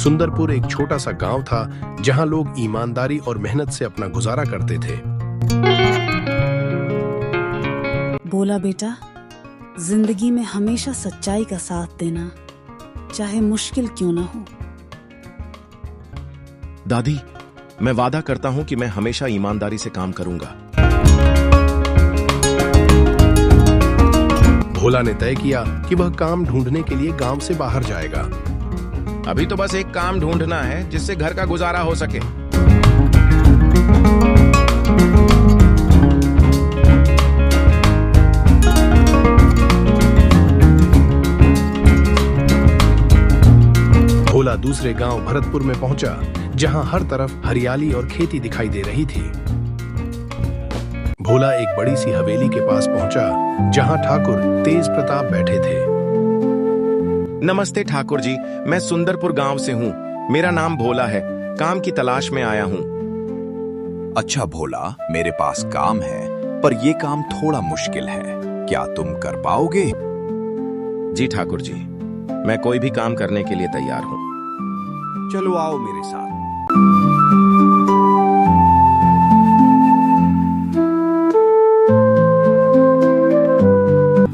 सुंदरपुर एक छोटा सा गांव था जहां लोग ईमानदारी और मेहनत से अपना गुजारा करते थे। भोला बेटा, जिंदगी में हमेशा सच्चाई का साथ देना, चाहे मुश्किल क्यों ना हो। दादी, मैं वादा करता हूं कि मैं हमेशा ईमानदारी से काम करूंगा। भोला ने तय किया कि वह काम ढूंढने के लिए गांव से बाहर जाएगा। अभी तो बस एक काम ढूंढना है जिससे घर का गुजारा हो सके। भोला दूसरे गांव भरतपुर में पहुंचा, जहां हर तरफ हरियाली और खेती दिखाई दे रही थी। भोला एक बड़ी सी हवेली के पास पहुंचा, जहां ठाकुर तेज प्रताप बैठे थे। नमस्ते ठाकुर जी, मैं सुंदरपुर गांव से हूँ। मेरा नाम भोला है, काम की तलाश में आया हूँ। अच्छा भोला, मेरे पास काम है, पर ये काम थोड़ा मुश्किल है। क्या तुम कर पाओगे? जी ठाकुर जी, मैं कोई भी काम करने के लिए तैयार हूँ। चलो आओ मेरे साथ।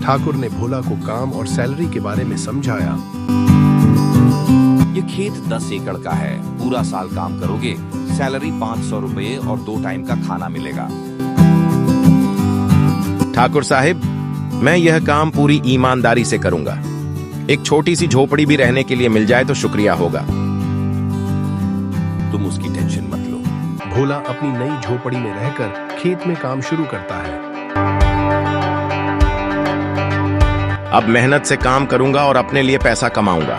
ठाकुर ने भोला को काम और सैलरी के बारे में समझाया। ये खेत 10 एकड़ का है, पूरा साल काम करोगे, सैलरी 500 रुपए और 2 टाइम का खाना मिलेगा। ठाकुर साहिब, मैं यह काम पूरी ईमानदारी से करूंगा। एक छोटी सी झोपड़ी भी रहने के लिए मिल जाए तो शुक्रिया होगा। तुम उसकी टेंशन मत लो। भोला अपनी नई झोपड़ी में रहकर खेत में काम शुरू करता है। अब मेहनत से काम करूंगा और अपने लिए पैसा कमाऊंगा।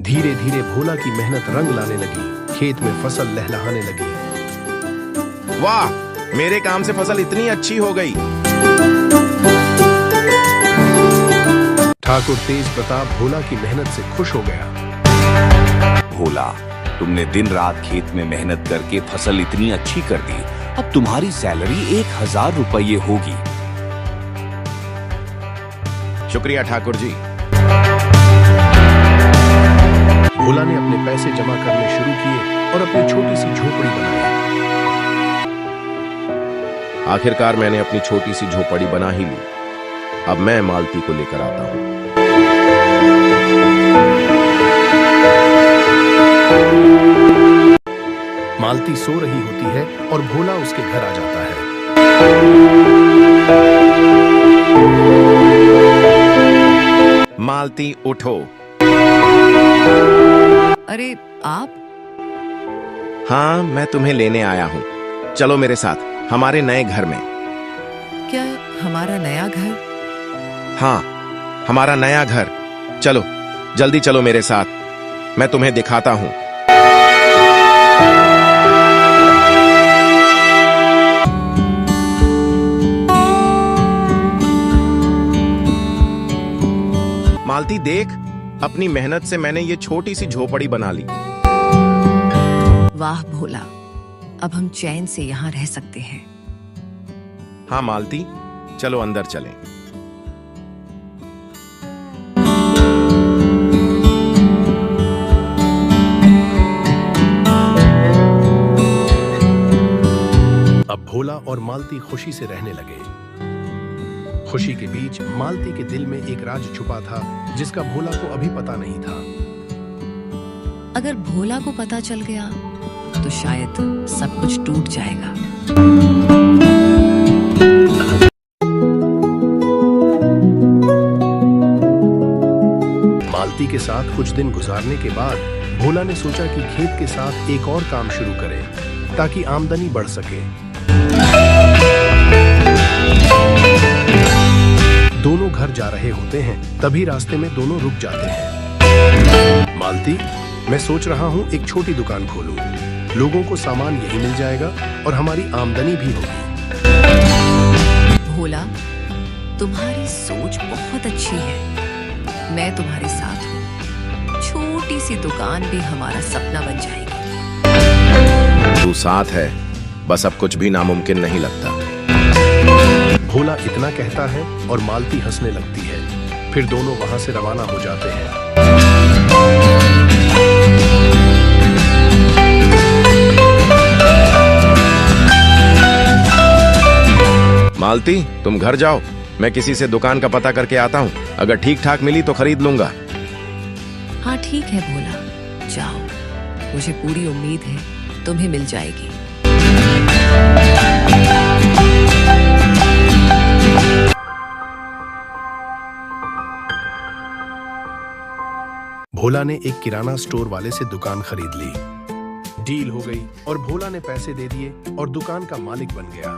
धीरे धीरे भोला की मेहनत रंग लाने लगी, खेत में फसल लहलहाने लगी। वाह, मेरे काम से फसल इतनी अच्छी हो गई। ठाकुर तेज प्रताप भोला की मेहनत से खुश हो गया। भोला, तुमने दिन रात खेत में मेहनत करके फसल इतनी अच्छी कर दी, अब तुम्हारी सैलरी 1000 रुपये होगी। शुक्रिया ठाकुर जी। भोला ने अपने पैसे जमा करने शुरू किए और अपनी छोटी सी झोपड़ी बनाई। आखिरकार मैंने अपनी छोटी सी झोपड़ी बना ही ली। अब मैं मालती को लेकर आता हूँ। मालती सो रही होती है और भोला उसके घर आ जाता है। मालती उठो। अरे आप? हाँ, मैं तुम्हें लेने आया हूँ। चलो मेरे साथ हमारे नए घर में। क्या हमारा नया घर? हाँ, हमारा नया घर। चलो, जल्दी चलो मेरे साथ, मैं तुम्हें दिखाता हूँ। मालती देख, अपनी मेहनत से मैंने ये छोटी सी झोपड़ी बना ली। वाह भोला, अब हम चैन से यहाँ रह सकते हैं। हाँ मालती, चलो अंदर चलें। अब भोला और मालती खुशी से रहने लगे। खुशी के बीच मालती के दिल में एक राज छुपा था, जिसका भोला को अभी पता नहीं था। अगर भोला को पता चल गया तो शायद सब कुछ टूट जाएगा। मालती के साथ कुछ दिन गुजारने के बाद भोला ने सोचा कि खेत के साथ एक और काम शुरू करे, ताकि आमदनी बढ़ सके। दोनों घर जा रहे होते हैं, तभी रास्ते में दोनों रुक जाते हैं। मालती, मैं सोच रहा हूँ एक छोटी दुकान खोलूं। लोगों को सामान यही मिल जाएगा और हमारी आमदनी भी होगी। भोला, तुम्हारी सोच बहुत अच्छी है। मैं तुम्हारे साथ हूँ। छोटी सी दुकान भी हमारा सपना बन जाएगी। तू साथ है, बस अब कुछ भी नामुमकिन नहीं लगता। भोला इतना कहता है और मालती हंसने लगती है। फिर दोनों वहां से रवाना हो जाते हैं। मालती, तुम घर जाओ, मैं किसी से दुकान का पता करके आता हूँ। अगर ठीक ठाक मिली तो खरीद लूंगा। हाँ ठीक है भोला, जाओ। मुझे पूरी उम्मीद है तुम्हें मिल जाएगी। भोला ने एक किराना स्टोर वाले से दुकान खरीद ली। डील हो गई और भोला ने पैसे दे दिए और दुकान का मालिक बन गया।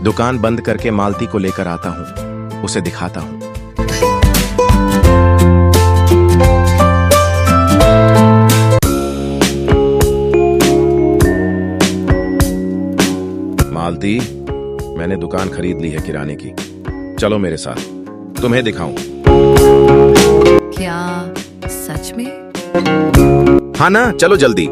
दुकान बंद करके मालती को लेकर आता हूँ, उसे दिखाता हूँ। मालती, मैंने दुकान खरीद ली है किराने की। चलो मेरे साथ, तुम्हें दिखाऊं। क्या सच में? हाँ ना, चलो जल्दी।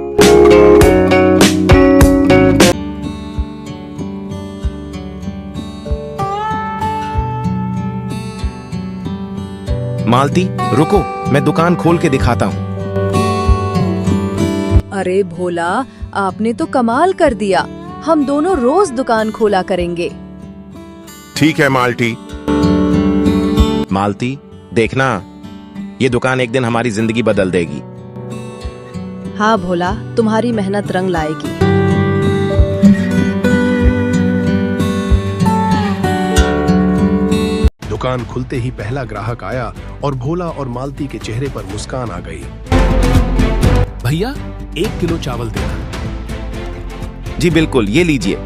मालती रुको, मैं दुकान खोल के दिखाता हूँ। अरे भोला, आपने तो कमाल कर दिया। हम दोनों रोज दुकान खोला करेंगे। ठीक है मालती। मालती देखना, ये दुकान एक दिन हमारी जिंदगी बदल देगी। हाँ भोला, तुम्हारी मेहनत रंग लाएगी। दुकान खुलते ही पहला ग्राहक आया और भोला और मालती के चेहरे पर मुस्कान आ गई। भैया 1 किलो चावल देना। जी बिल्कुल, ये लीजिए।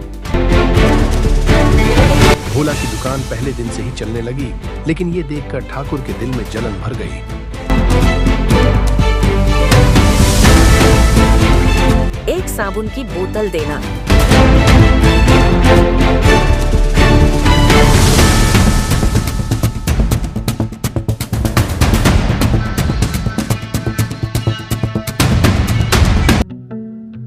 भोला की दुकान पहले दिन से ही चलने लगी, लेकिन ये देखकर ठाकुर के दिल में जलन भर गई। एक साबुन की बोतल देना।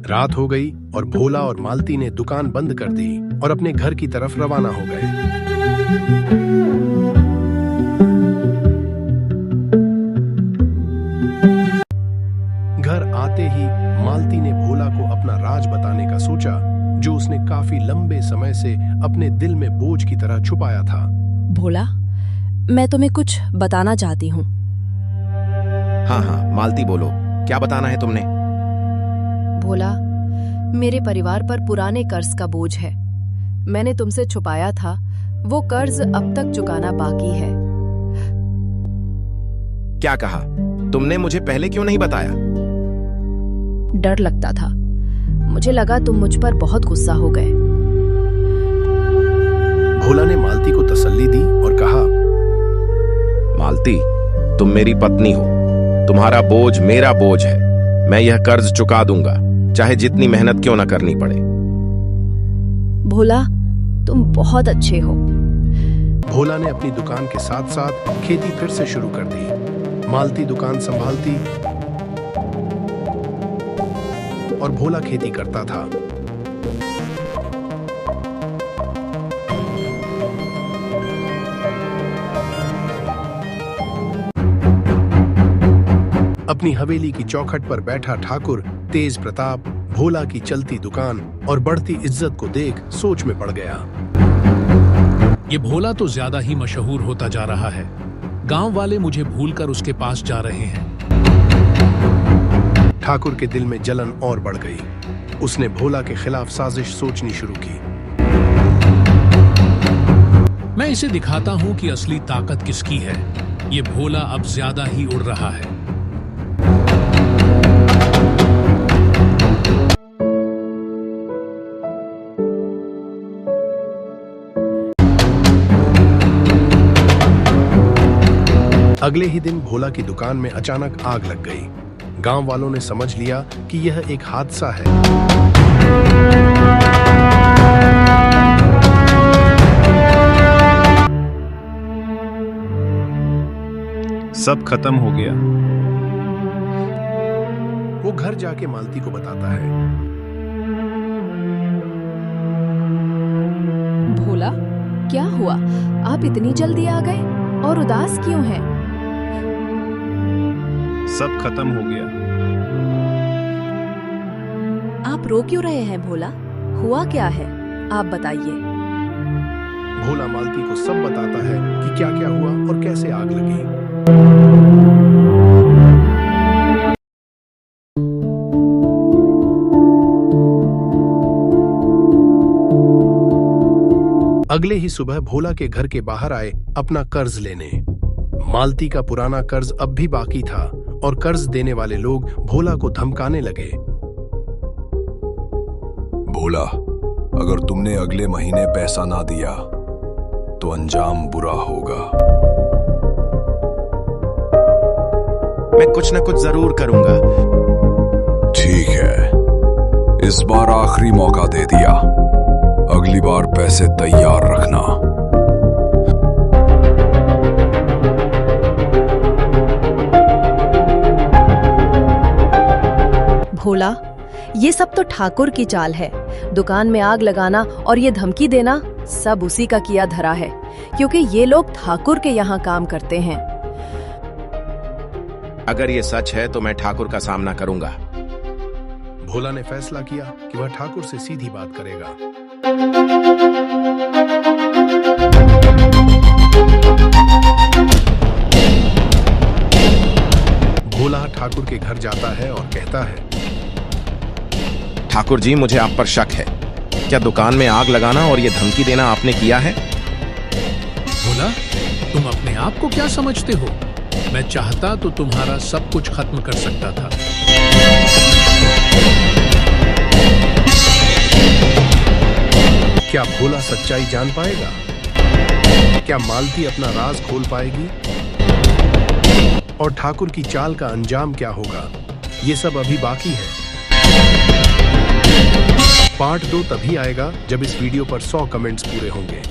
रात हो गई और भोला और मालती ने दुकान बंद कर दी और अपने घर की तरफ रवाना हो गए। घर आते ही मालती ने भोला को अपना राज बताने का सोचा, जो उसने काफी लंबे समय से अपने दिल में बोझ की तरह छुपाया था। भोला, मैं तुम्हें कुछ बताना चाहती हूँ। हाँ हाँ मालती बोलो, क्या बताना है तुमने? भोला, मेरे परिवार पर पुराने कर्ज का बोझ है। मैंने तुमसे छुपाया था, वो कर्ज अब तक चुकाना बाकी है। क्या कहा? तुमने मुझे पहले क्यों नहीं बताया? डर लगता था। मुझे लगा तुम मुझ पर बहुत गुस्सा हो गए। भोला ने मालती को तसल्ली दी और कहा, मालती, तुम मेरी पत्नी हो, तुम्हारा बोझ मेरा बोझ है। मैं यह कर्ज चुका दूंगा, चाहे जितनी मेहनत क्यों ना करनी पड़े। भोला, तुम बहुत अच्छे हो। भोला ने अपनी दुकान के साथ साथ खेती फिर से शुरू कर दी। मालती दुकान संभालती और भोला खेती करता था। अपनी हवेली की चौखट पर बैठा ठाकुर तेज प्रताप भोला की चलती दुकान और बढ़ती इज्जत को देख सोच में पड़ गया। ये भोला तो ज्यादा ही मशहूर होता जा रहा है। गांव वाले मुझे भूलकर उसके पास जा रहे हैं। ठाकुर के दिल में जलन और बढ़ गई। उसने भोला के खिलाफ साजिश सोचनी शुरू की। मैं इसे दिखाता हूं कि असली ताकत किसकी है। ये भोला अब ज्यादा ही उड़ रहा है। अगले ही दिन भोला की दुकान में अचानक आग लग गई। गांव वालों ने समझ लिया कि यह एक हादसा है। सब खत्म हो गया। वो घर जाके मालती को बताता है। क्या हुआ? आप इतनी जल्दी आ गए और उदास क्यों हैं? सब खत्म हो गया। आप रो क्यों रहे हैं भोला? हुआ क्या है? आप बताइए। भोला मालती को सब बताता है कि क्या क्या हुआ और कैसे आग लगी। अगले ही सुबह भोला के घर के बाहर आए अपना कर्ज लेने। मालती का पुराना कर्ज अब भी बाकी था और कर्ज देने वाले लोग भोला को धमकाने लगे। भोला, अगर तुमने अगले महीने पैसा ना दिया तो अंजाम बुरा होगा। मैं कुछ न कुछ जरूर करूंगा। ठीक है, इस बार आखिरी मौका दे दिया। अगली बार पैसे तैयार रखना। भोला, ये सब तो ठाकुर की चाल है। दुकान में आग लगाना और ये धमकी देना सब उसी का किया धरा है, क्योंकि ये लोग ठाकुर के यहाँ काम करते हैं। अगर ये सच है तो मैं ठाकुर का सामना करूंगा। भोला ने फैसला किया कि वह ठाकुर से सीधी बात करेगा। भोला ठाकुर के घर जाता है और कहता है, ठाकुर जी, मुझे आप पर शक है। क्या दुकान में आग लगाना और ये धमकी देना आपने किया है? भोला, तुम अपने आप को क्या समझते हो? मैं चाहता तो तुम्हारा सब कुछ खत्म कर सकता था। क्या भोला सच्चाई जान पाएगा? क्या मालती अपना राज खोल पाएगी? और ठाकुर की चाल का अंजाम क्या होगा? ये सब अभी बाकी है। पार्ट 2 तभी आएगा जब इस वीडियो पर 100 कमेंट्स पूरे होंगे।